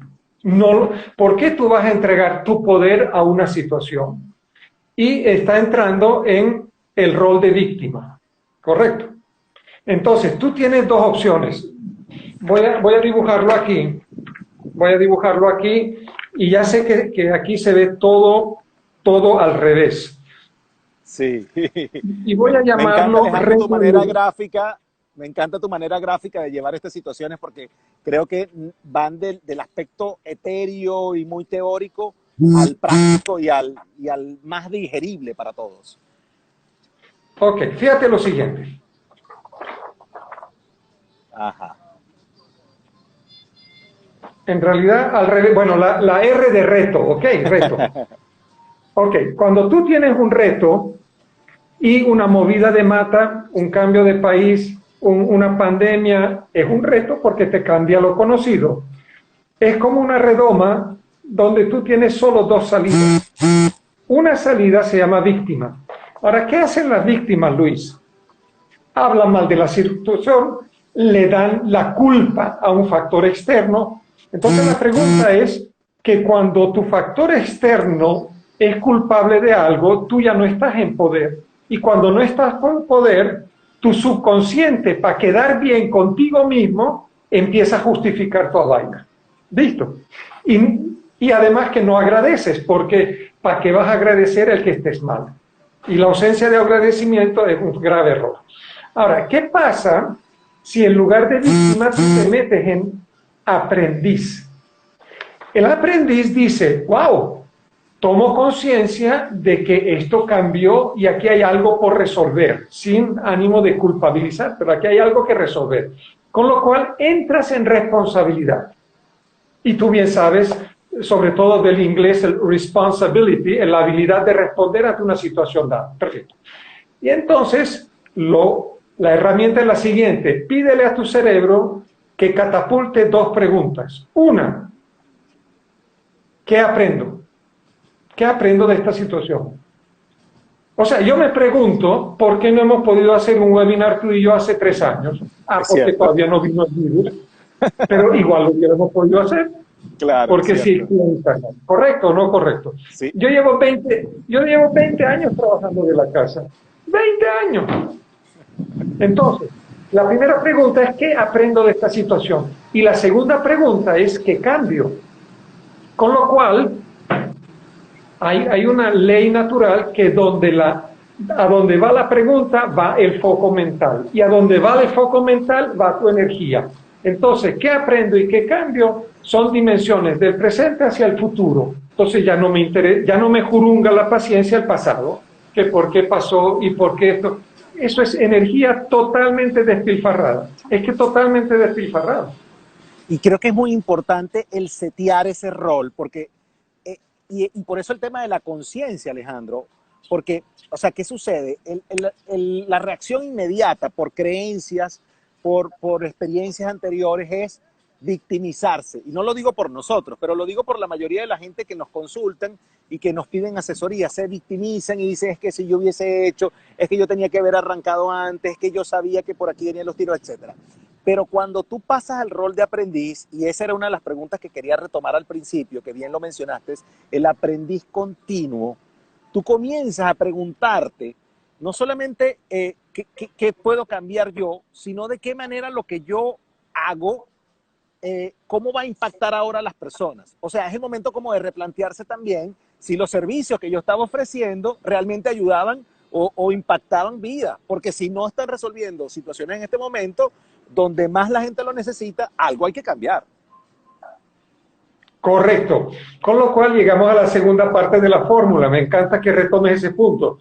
No, ¿por qué tú vas a entregar tu poder a una situación? Y está entrando en el rol de víctima. Correcto. Entonces, tú tienes 2 opciones. Voy a dibujarlo aquí. Voy a dibujarlo aquí y ya sé que aquí se ve todo al revés. Sí. Y voy a llamarlo... Me encanta, Alejandro, tu manera gráfica Me encanta tu manera gráfica de llevar estas situaciones porque creo que van del aspecto etéreo y muy teórico al práctico y al más digerible para todos. Ok, fíjate lo siguiente. Ajá. En realidad, al revés, bueno, la R de reto, ok, reto. Ok, cuando tú tienes un reto y una movida de mata, un cambio de país, una pandemia, es un reto porque te cambia lo conocido. Es como una redoma donde tú tienes solo dos salidas. Una salida se llama víctima. Ahora, ¿qué hacen las víctimas, Luis? Hablan mal de la situación, le dan la culpa a un factor externo. Entonces la pregunta es que cuando tu factor externo es culpable de algo, tú ya no estás en poder. Y cuando no estás en poder, tu subconsciente, para quedar bien contigo mismo, empieza a justificar tu vaina. ¿Listo? Y además que no agradeces, porque ¿para qué vas a agradecer el que estés mal? Y la ausencia de agradecimiento es un grave error. Ahora, ¿qué pasa si en lugar de víctima tú te metes en aprendiz? El aprendiz dice, wow, tomo conciencia de que esto cambió y aquí hay algo por resolver, sin ánimo de culpabilizar, pero aquí hay algo que resolver. Con lo cual entras en responsabilidad. Y tú bien sabes, sobre todo del inglés, el responsibility, la habilidad de responder ante una situación dada. Perfecto. Y entonces, la herramienta es la siguiente: pídele a tu cerebro que catapulte dos preguntas. Una, ¿qué aprendo? ¿Qué aprendo de esta situación? O sea, yo me pregunto, ¿por qué no hemos podido hacer un webinar tú y yo hace 3 años? Es Porque cierto. todavía no vino el virus, pero igual lo hubiéramos podido hacer, Claro, es porque sí, cierto. ¿correcto o no correcto? Sí. Yo llevo 20 años trabajando de la casa. 20 años. Entonces, la primera pregunta es ¿qué aprendo de esta situación? Y la segunda pregunta es ¿qué cambio? Con lo cual, hay una ley natural que a donde va la pregunta va el foco mental. Y a donde va el foco mental va tu energía. Entonces, ¿qué aprendo y qué cambio? Son dimensiones del presente hacia el futuro. Entonces ya no me jurunga la paciencia al pasado, que por qué pasó y por qué esto. Eso es energía totalmente despilfarrada. Es que totalmente despilfarrada. Y creo que es muy importante el setear ese rol, porque, y por eso el tema de la conciencia, Alejandro, porque, o sea, ¿qué sucede? La reacción inmediata por creencias, por experiencias anteriores es victimizarse. Y no lo digo por nosotros, pero lo digo por la mayoría de la gente que nos consultan y que nos piden asesoría. Se victimizan y dicen, es que si yo hubiese hecho, es que yo tenía que haber arrancado antes, es que yo sabía que por aquí venían los tiros, etcétera. Pero cuando tú pasas al rol de aprendiz, y esa era una de las preguntas que quería retomar al principio, que bien lo mencionaste, el aprendiz continuo, tú comienzas a preguntarte no solamente qué puedo cambiar yo, sino de qué manera lo que yo hago, cómo va a impactar ahora a las personas. O sea, es el momento como de replantearse también si los servicios que yo estaba ofreciendo realmente ayudaban o impactaban vida, porque si no están resolviendo situaciones en este momento donde más la gente lo necesita, algo hay que cambiar. Correcto. Con lo cual llegamos a la segunda parte de la fórmula. Me encanta que retomes ese punto.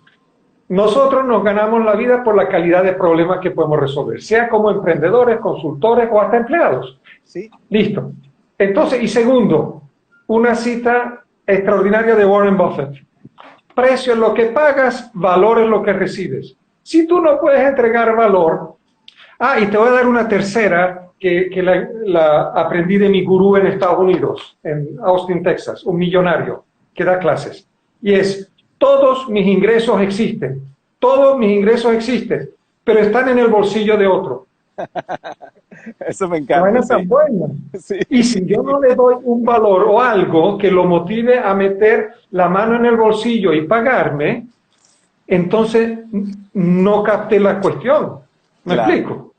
Nosotros nos ganamos la vida por la calidad de problemas que podemos resolver, sea como emprendedores, consultores o hasta empleados. ¿Sí? Listo. Entonces, y segundo, una cita extraordinaria de Warren Buffett. Precio es lo que pagas, valor es lo que recibes. Si tú no puedes entregar valor, y te voy a dar una tercera que la aprendí de mi gurú en Estados Unidos, en Austin, Texas, un millonario que da clases. Y es, todos mis ingresos existen, pero están en el bolsillo de otro. Eso me No encanta. es tan Sí. buena. Sí. Y si yo no le doy un valor o algo que lo motive a meter la mano en el bolsillo y pagarme, entonces no capté la cuestión. ¿Me Claro. explico?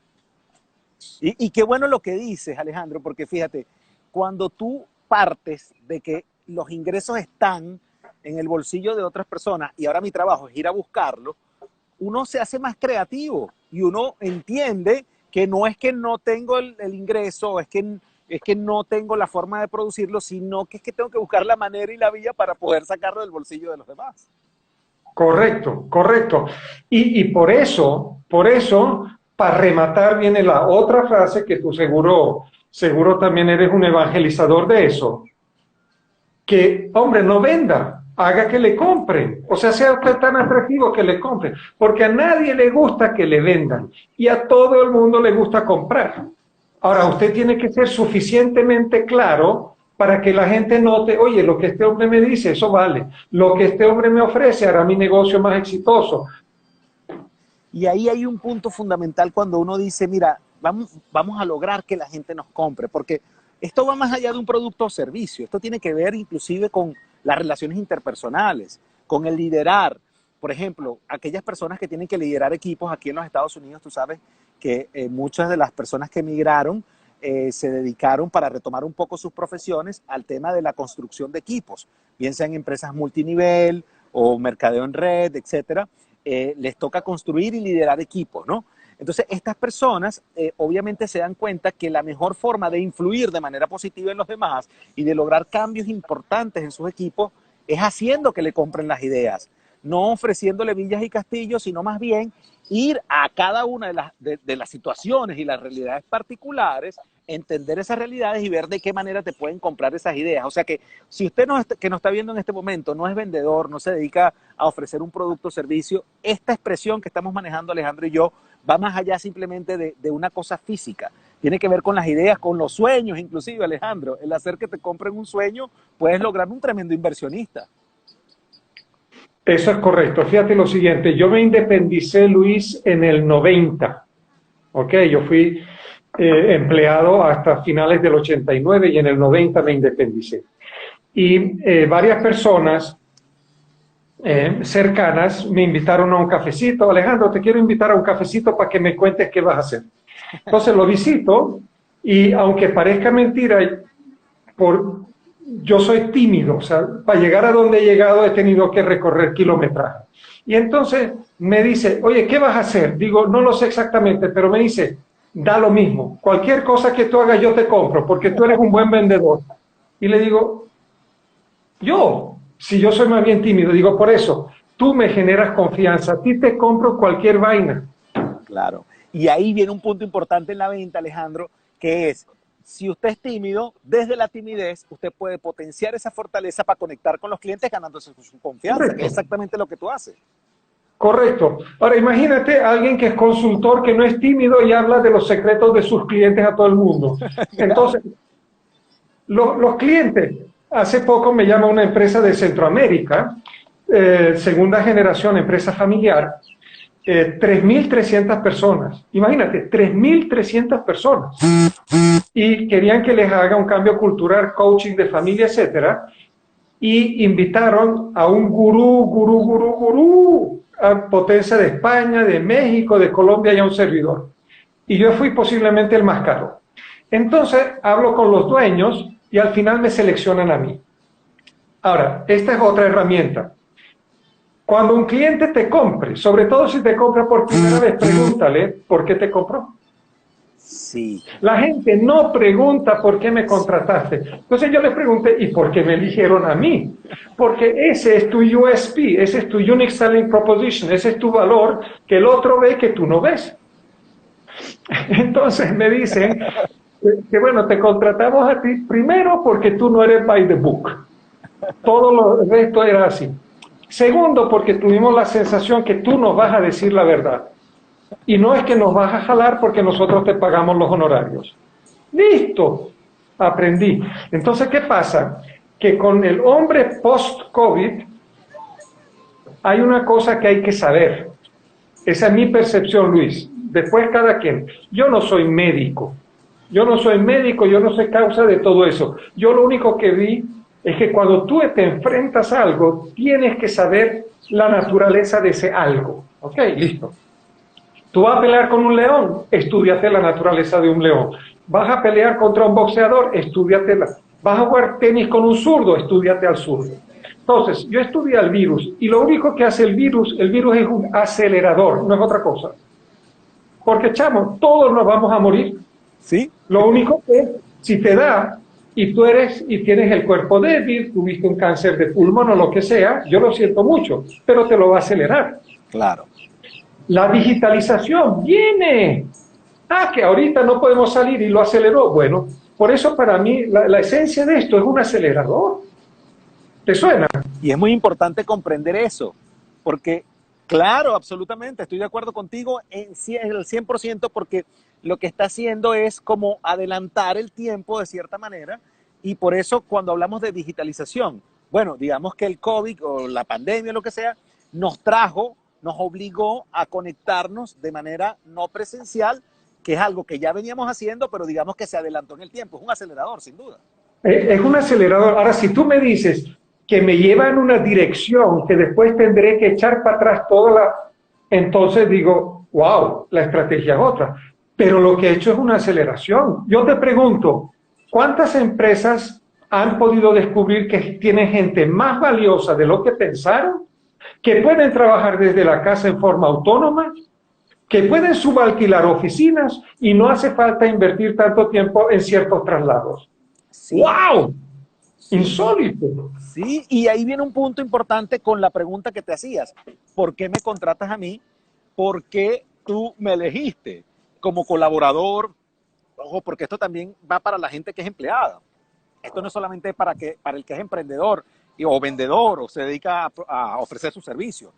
Y qué bueno lo que dices, Alejandro, porque fíjate, cuando tú partes de que los ingresos están en el bolsillo de otras personas y ahora mi trabajo es ir a buscarlo, uno se hace más creativo y uno entiende que no es que no tengo el ingreso, es que no tengo la forma de producirlo, sino que es que tengo que buscar la manera y la vía para poder sacarlo del bolsillo de los demás. Correcto, correcto. Y por eso, para rematar viene la otra frase que tú seguro también eres un evangelizador de eso, que, hombre, no venda, haga que le compren. O sea usted tan atractivo que le compren, porque a nadie le gusta que le vendan y a todo el mundo le gusta comprar. Ahora, usted tiene que ser suficientemente claro para que la gente note, oye, lo que este hombre me dice, eso vale. Lo que este hombre me ofrece hará mi negocio más exitoso. Y ahí hay un punto fundamental cuando uno dice, mira, vamos a lograr que la gente nos compre, porque esto va más allá de un producto o servicio. Esto tiene que ver inclusive con las relaciones interpersonales, con el liderar. Por ejemplo, aquellas personas que tienen que liderar equipos aquí en los Estados Unidos, tú sabes que muchas de las personas que emigraron se dedicaron para retomar un poco sus profesiones al tema de la construcción de equipos, bien sean empresas multinivel o mercadeo en red, etcétera. Les toca construir y liderar equipos, ¿no? Entonces, estas personas obviamente se dan cuenta que la mejor forma de influir de manera positiva en los demás y de lograr cambios importantes en sus equipos es haciendo que le compren las ideas, no ofreciéndole villas y castillos, sino más bien ir a cada una de las situaciones y las realidades particulares, entender esas realidades y ver de qué manera te pueden comprar esas ideas. O sea que si usted que nos está viendo en este momento no es vendedor, no se dedica a ofrecer un producto o servicio, esta expresión que estamos manejando Alejandro y yo va más allá simplemente de una cosa física. Tiene que ver con las ideas, con los sueños inclusive, Alejandro. El hacer que te compren un sueño, puedes lograr un tremendo inversionista. Eso es correcto. Fíjate lo siguiente, yo me independicé, Luis, en el 90. ¿Ok? Yo fui empleado hasta finales del 89 y en el 90 me independicé. Y varias personas cercanas me invitaron a un cafecito. Alejandro, te quiero invitar a un cafecito para que me cuentes qué vas a hacer. Entonces lo visito y aunque parezca mentira, yo soy tímido, o sea, para llegar a donde he llegado he tenido que recorrer kilometraje. Y entonces me dice, oye, ¿qué vas a hacer? Digo, no lo sé exactamente, pero me dice, da lo mismo. Cualquier cosa que tú hagas yo te compro, porque tú eres un buen vendedor. Y le digo, si yo soy más bien tímido, digo, por eso, tú me generas confianza, a ti te compro cualquier vaina. Claro. Y ahí viene un punto importante en la venta, Alejandro, que es, si usted es tímido, desde la timidez, usted puede potenciar esa fortaleza para conectar con los clientes ganándose su confianza, correcto, que es exactamente lo que tú haces. Correcto. Ahora, imagínate a alguien que es consultor, que no es tímido y habla de los secretos de sus clientes a todo el mundo. Entonces, los clientes, hace poco me llama una empresa de Centroamérica, segunda generación, empresa familiar, 3.300 personas. Imagínate, 3.300 personas. Y querían que les haga un cambio cultural, coaching de familia, etcétera. Y invitaron a un gurú, a potencia de España, de México, de Colombia y a un servidor. Y yo fui posiblemente el más caro. Entonces, hablo con los dueños y al final me seleccionan a mí. Ahora, esta es otra herramienta. Cuando un cliente te compre, sobre todo si te compra por primera vez, pregúntale por qué te compró. Sí. La gente no pregunta por qué me contrataste. Entonces yo le pregunté, ¿y por qué me eligieron a mí? Porque ese es tu USP, ese es tu Unique Selling Proposition, ese es tu valor que el otro ve que tú no ves. Entonces me dicen que bueno, te contratamos a ti primero porque tú no eres by the book. Todo lo resto era así. Segundo, porque tuvimos la sensación que tú nos vas a decir la verdad. Y no es que nos vas a jalar porque nosotros te pagamos los honorarios. ¡Listo! Aprendí. Entonces, ¿qué pasa? Que con el hombre post-COVID hay una cosa que hay que saber. Esa es mi percepción, Luis. Después cada quien. Yo no soy médico. Yo no soy causa de todo eso. Yo lo único que vi es que cuando tú te enfrentas a algo, tienes que saber la naturaleza de ese algo. ¿Ok? Listo. Tú vas a pelear con un león, estúdiate la naturaleza de un león. Vas a pelear contra un boxeador, estúdiatela. Vas a jugar tenis con un zurdo, estúdiate al zurdo. Entonces, yo estudié al virus y lo único que hace el virus es un acelerador, no es otra cosa. Porque, chamo, todos nos vamos a morir. ¿Sí? Lo único que, si te da y tú eres y tienes el cuerpo débil, tuviste un cáncer de pulmón o lo que sea, yo lo siento mucho, pero te lo va a acelerar. Claro. La digitalización viene. Ah, que ahorita no podemos salir y lo aceleró. Bueno, por eso para mí la esencia de esto es un acelerador. ¿Te suena? Y es muy importante comprender eso, porque, claro, absolutamente, estoy de acuerdo contigo en el 100%, porque lo que está haciendo es como adelantar el tiempo de cierta manera, y por eso cuando hablamos de digitalización, bueno, digamos que el COVID o la pandemia o lo que sea, nos trajo, nos obligó a conectarnos de manera no presencial, que es algo que ya veníamos haciendo, pero digamos que se adelantó en el tiempo, es un acelerador, sin duda. Es un acelerador. Ahora, si tú me dices que me lleva en una dirección que después tendré que echar para atrás toda la... Entonces digo, wow, la estrategia es otra. Pero lo que he hecho es una aceleración. Yo te pregunto, ¿cuántas empresas han podido descubrir que tienen gente más valiosa de lo que pensaron? Que pueden trabajar desde la casa en forma autónoma, que pueden subalquilar oficinas y no hace falta invertir tanto tiempo en ciertos traslados. Sí. ¡Wow! Sí. Insólito. Sí, y ahí viene un punto importante con la pregunta que te hacías. ¿Por qué me contratas a mí? ¿Por qué tú me elegiste como colaborador? Ojo, porque esto también va para la gente que es empleada. Esto no es solamente para el que es emprendedor o vendedor o se dedica a ofrecer su servicio.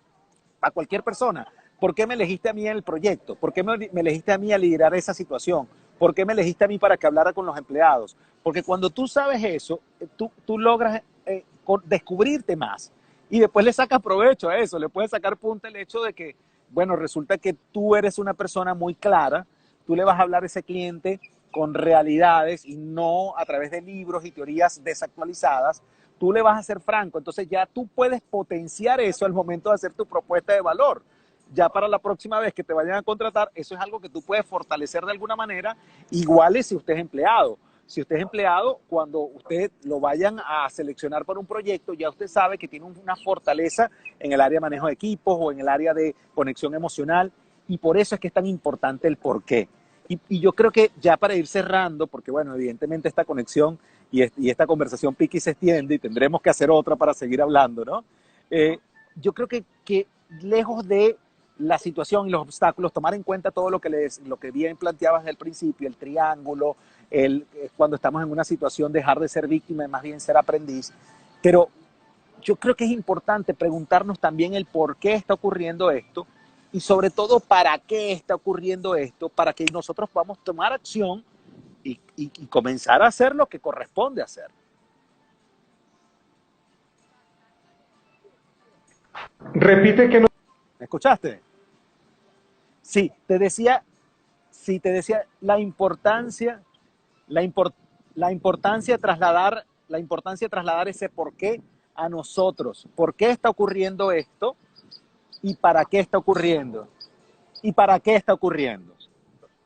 A cualquier persona. ¿Por qué me elegiste a mí en el proyecto? ¿Por qué me elegiste a mí a liderar esa situación? ¿Por qué me elegiste a mí para que hablara con los empleados? Porque cuando tú sabes eso, tú logras descubrirte más y después le sacas provecho a eso, le puedes sacar punta el hecho de que, bueno, resulta que tú eres una persona muy clara, tú le vas a hablar a ese cliente con realidades y no a través de libros y teorías desactualizadas, tú le vas a ser franco, entonces ya tú puedes potenciar eso al momento de hacer tu propuesta de valor. Ya para la próxima vez que te vayan a contratar, eso es algo que tú puedes fortalecer de alguna manera, igual es si usted es empleado. Si usted es empleado, cuando usted lo vayan a seleccionar para un proyecto, ya usted sabe que tiene una fortaleza en el área de manejo de equipos o en el área de conexión emocional, y por eso es que es tan importante el por qué. Y yo creo que ya para ir cerrando, porque bueno, evidentemente esta conexión y esta conversación pique y se extiende y tendremos que hacer otra para seguir hablando, ¿no? Yo creo que lejos de la situación y los obstáculos, tomar en cuenta todo lo que bien planteabas desde el principio, el triángulo, cuando estamos en una situación, dejar de ser víctima y más bien ser aprendiz. Pero yo creo que es importante preguntarnos también el por qué está ocurriendo esto y sobre todo para qué está ocurriendo esto, para que nosotros podamos tomar acción y comenzar a hacer lo que corresponde hacer. Repite que no. ¿Me escuchaste? Sí, te decía la importancia de trasladar ese por qué a nosotros. ¿Por qué está ocurriendo esto? ¿Y para qué está ocurriendo? ¿Y para qué está ocurriendo?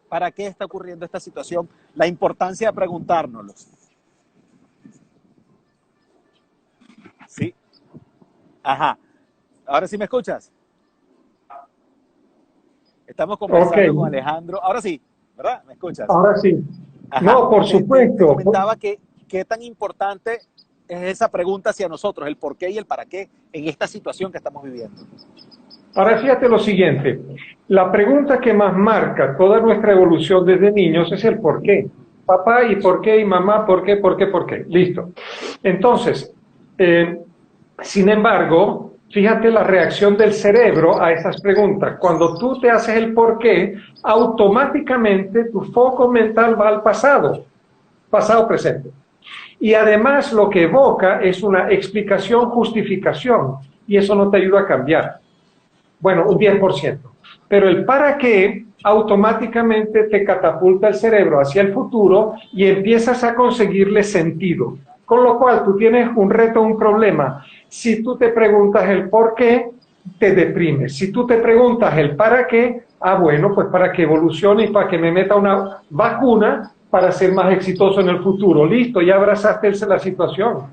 ¿Para qué está ocurriendo esta situación? La importancia de preguntárnoslo. Sí. Ajá. Ahora sí me escuchas. Estamos conversando con Alejandro. Ahora sí, ¿verdad? ¿Me escuchas? Ahora sí. Ajá. No, por supuesto. Te comentaba que qué tan importante es esa pregunta hacia nosotros, el por qué y el para qué en esta situación que estamos viviendo. Ahora fíjate lo siguiente, la pregunta que más marca toda nuestra evolución desde niños es el por qué. Papá, ¿y por qué? ¿Y mamá? ¿Por qué? ¿Por qué? ¿Por qué? Listo. Entonces, sin embargo, fíjate la reacción del cerebro a esas preguntas. Cuando tú te haces el por qué, automáticamente tu foco mental va al pasado, pasado presente. Y además lo que evoca es una explicación, justificación, y eso no te ayuda a cambiar. Bueno, un 10%. Pero el para qué automáticamente te catapulta el cerebro hacia el futuro y empiezas a conseguirle sentido. Con lo cual tú tienes un reto, un problema. Si tú te preguntas el por qué, te deprimes. Si tú te preguntas el para qué, bueno, pues para que evolucione y para que me meta una vacuna para ser más exitoso en el futuro. Listo, ya abrazaste la situación.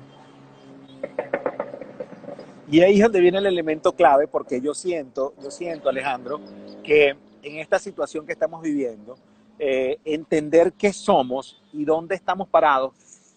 Y ahí es donde viene el elemento clave, porque yo siento, Alejandro, que en esta situación que estamos viviendo, entender qué somos y dónde estamos parados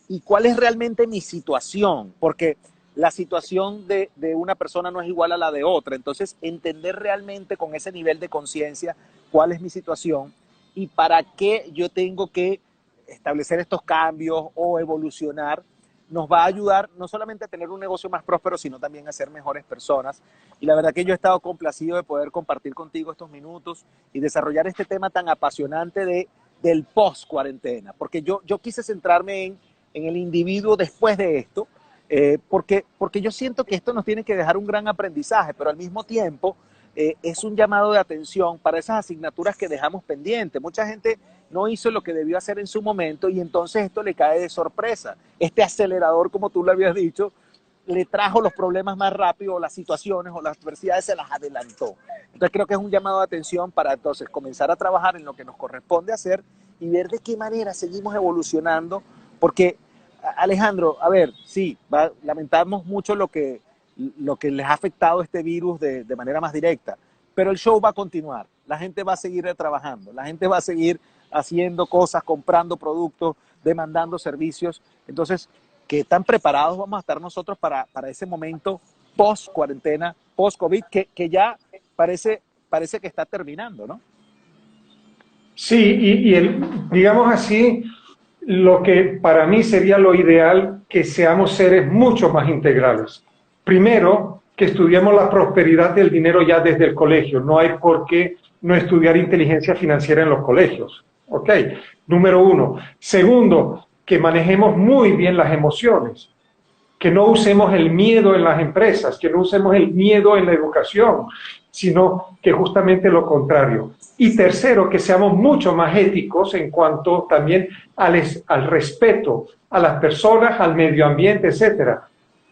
y cuál es realmente mi situación, porque la situación de una persona no es igual a la de otra. Entonces, entender realmente con ese nivel de conciencia cuál es mi situación y para qué yo tengo que establecer estos cambios o evolucionar, nos va a ayudar no solamente a tener un negocio más próspero, sino también a ser mejores personas. Y la verdad que yo he estado complacido de poder compartir contigo estos minutos y desarrollar este tema tan apasionante del post-cuarentena, porque yo quise centrarme en el individuo después de esto, porque yo siento que esto nos tiene que dejar un gran aprendizaje, pero al mismo tiempo es un llamado de atención para esas asignaturas que dejamos pendientes. Mucha gente no hizo lo que debió hacer en su momento y entonces esto le cae de sorpresa. Este acelerador, como tú lo habías dicho, le trajo los problemas más rápido, o las situaciones o las adversidades se las adelantó. Entonces creo que es un llamado de atención para entonces comenzar a trabajar en lo que nos corresponde hacer y ver de qué manera seguimos evolucionando, porque Alejandro, a ver, sí, lamentamos mucho lo que les ha afectado este virus de manera más directa, pero el show va a continuar, la gente va a seguir trabajando, la gente va a seguir haciendo cosas, comprando productos, demandando servicios. Entonces, ¿qué tan preparados vamos a estar nosotros para ese momento post-cuarentena, post-COVID, que ya parece que está terminando, ¿no? Sí, digamos así, lo que para mí sería lo ideal, que seamos seres mucho más integrales. Primero, que estudiemos la prosperidad del dinero ya desde el colegio. No hay por qué no estudiar inteligencia financiera en los colegios. ¿Ok? Número uno. Segundo, que manejemos muy bien las emociones. Que no usemos el miedo en las empresas, que no usemos el miedo en la educación, sino que justamente lo contrario. Y tercero, que seamos mucho más éticos en cuanto también al respeto a las personas, al medio ambiente, etcétera.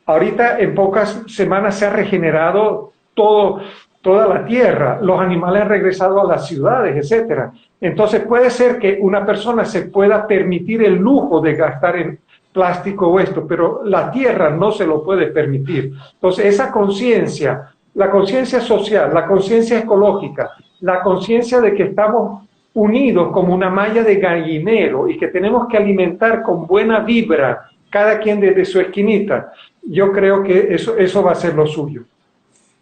Ahorita en pocas semanas se ha regenerado toda la tierra, los animales han regresado a las ciudades, etcétera. Entonces puede ser que una persona se pueda permitir el lujo de gastar en plástico o esto, pero la tierra no se lo puede permitir. Entonces esa conciencia, la conciencia social, la conciencia ecológica, la conciencia de que estamos unidos como una malla de gallinero y que tenemos que alimentar con buena vibra cada quien desde su esquinita, yo creo que eso va a ser lo suyo.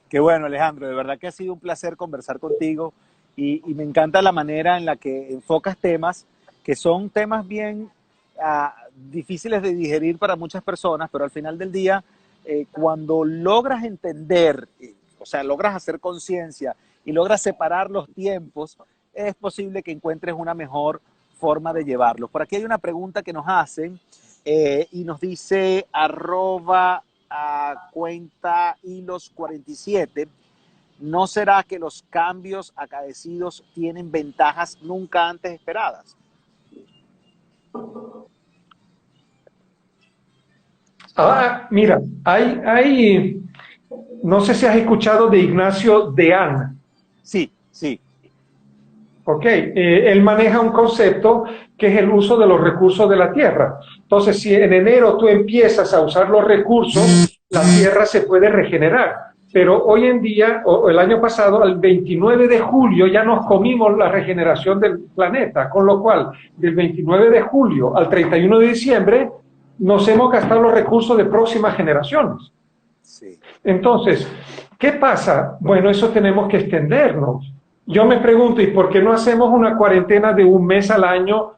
Qué bueno, Alejandro, de verdad que ha sido un placer conversar contigo y me encanta la manera en la que enfocas temas que son temas bien difíciles de digerir para muchas personas, pero al final del día, cuando logras entender, o sea, logras hacer conciencia y logras separar los tiempos, es posible que encuentres una mejor forma de llevarlos. Por aquí hay una pregunta que nos hacen y nos dice @cuenta hilos47. ¿No será que los cambios acaecidos tienen ventajas nunca antes esperadas? Mira, no sé si has escuchado de Ignacio Deán. Sí, sí. Ok, él maneja un concepto que es el uso de los recursos de la tierra. Entonces, si en enero tú empiezas a usar los recursos, la tierra se puede regenerar. Pero hoy en día, o el año pasado, al 29 de julio, ya nos comimos la regeneración del planeta. Con lo cual, del 29 de julio al 31 de diciembre, nos hemos gastado los recursos de próximas generaciones. Sí. Entonces, ¿qué pasa? Bueno, eso tenemos que extendernos. Yo me pregunto, ¿y por qué no hacemos una cuarentena de un mes al año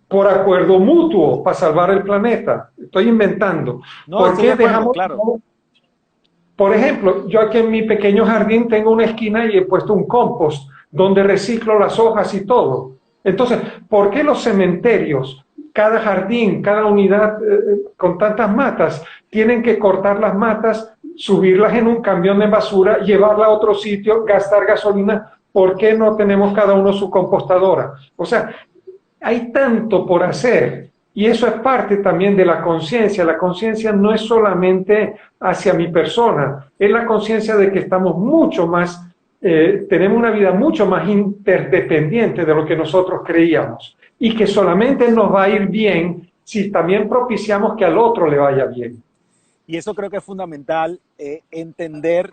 por acuerdo mutuo para salvar el planeta? Estoy inventando. No, ¿Por estoy de qué acuerdo, dejamos? claro. Por ejemplo, yo aquí en mi pequeño jardín tengo una esquina y he puesto un compost donde reciclo las hojas y todo. Entonces, ¿por qué los cementerios, cada jardín, cada unidad con tantas matas, tienen que cortar las matas, subirlas en un camión de basura, llevarla a otro sitio, gastar gasolina? ¿Por qué no tenemos cada uno su compostadora? O sea, hay tanto por hacer y eso es parte también de la conciencia. La conciencia no es solamente hacia mi persona, es la conciencia de que estamos mucho más, tenemos una vida mucho más interdependiente de lo que nosotros creíamos y que solamente nos va a ir bien si también propiciamos que al otro le vaya bien. Y eso creo que es fundamental, entender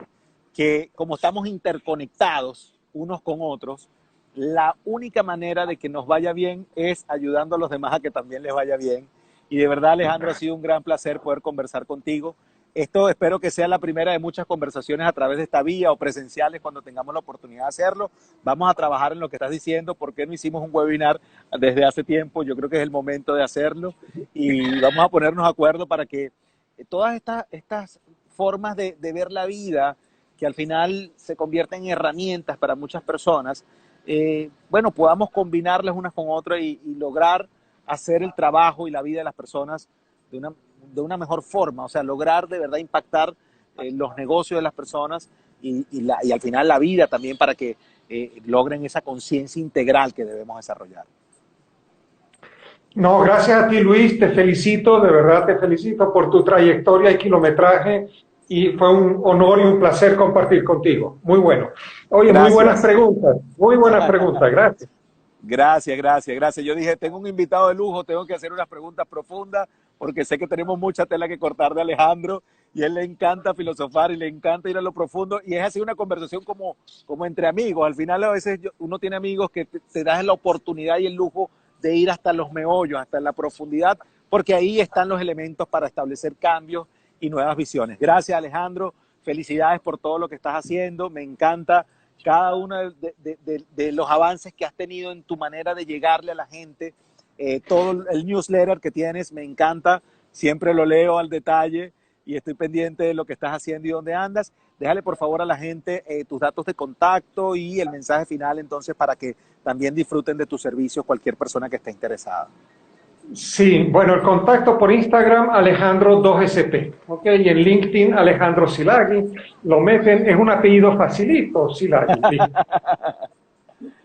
que como estamos interconectados unos con otros, la única manera de que nos vaya bien es ayudando a los demás a que también les vaya bien. Y de verdad, Alejandro, ha sido un gran placer poder conversar contigo. Esto espero que sea la primera de muchas conversaciones a través de esta vía o presenciales cuando tengamos la oportunidad de hacerlo. Vamos a trabajar en lo que estás diciendo. ¿Por qué no hicimos un webinar desde hace tiempo? Yo creo que es el momento de hacerlo y vamos a ponernos de acuerdo para que todas estas formas de ver la vida, que al final se convierten en herramientas para muchas personas, bueno, podamos combinarlas unas con otras y lograr hacer el trabajo y la vida de las personas de una mejor forma, o sea, lograr de verdad impactar los negocios de las personas y al final la vida también para que logren esa conciencia integral que debemos desarrollar. No, gracias a ti, Luis, te felicito, de verdad te felicito por tu trayectoria y kilometraje, y fue un honor y un placer compartir contigo. Muy bueno. Oye, Gracias. muy buenas preguntas, gracias. Gracias. Yo dije, tengo un invitado de lujo, tengo que hacer unas preguntas profundas, porque sé que tenemos mucha tela que cortar de Alejandro, y a él le encanta filosofar y le encanta ir a lo profundo, y es así una conversación como entre amigos. Al final a veces uno tiene amigos que te das la oportunidad y el lujo de ir hasta los meollos, hasta la profundidad, porque ahí están los elementos para establecer cambios y nuevas visiones. Gracias, Alejandro. Felicidades por todo lo que estás haciendo. Me encanta cada uno de los avances que has tenido en tu manera de llegarle a la gente. Todo el newsletter que tienes me encanta. Siempre lo leo al detalle y estoy pendiente de lo que estás haciendo y dónde andas. Déjale, por favor, a la gente tus datos de contacto y el mensaje final, entonces, para que también disfruten de tus servicios cualquier persona que esté interesada. Sí, bueno, el contacto por Instagram, Alejandro2SP, ¿ok? Y en LinkedIn, Alejandro Szilágyi, lo meten, es un apellido facilito, Szilágyi,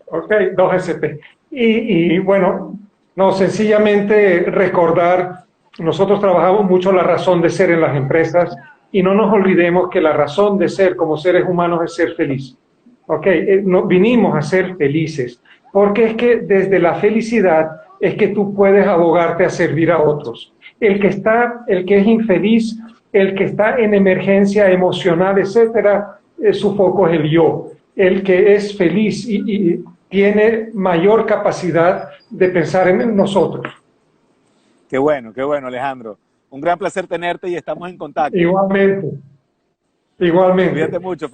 ¿ok? 2SP. Y bueno, no, sencillamente recordar, nosotros trabajamos mucho la razón de ser en las empresas y no nos olvidemos que la razón de ser como seres humanos es ser feliz, ¿ok? Vinimos a ser felices, porque es que desde la felicidad es que tú puedes abogarte a servir a otros. El que es infeliz, el que está en emergencia emocional, etcétera, su foco es el yo. El que es feliz y tiene mayor capacidad de pensar en nosotros. Qué bueno, Alejandro. Un gran placer tenerte y estamos en contacto. Igualmente. Cuídate mucho.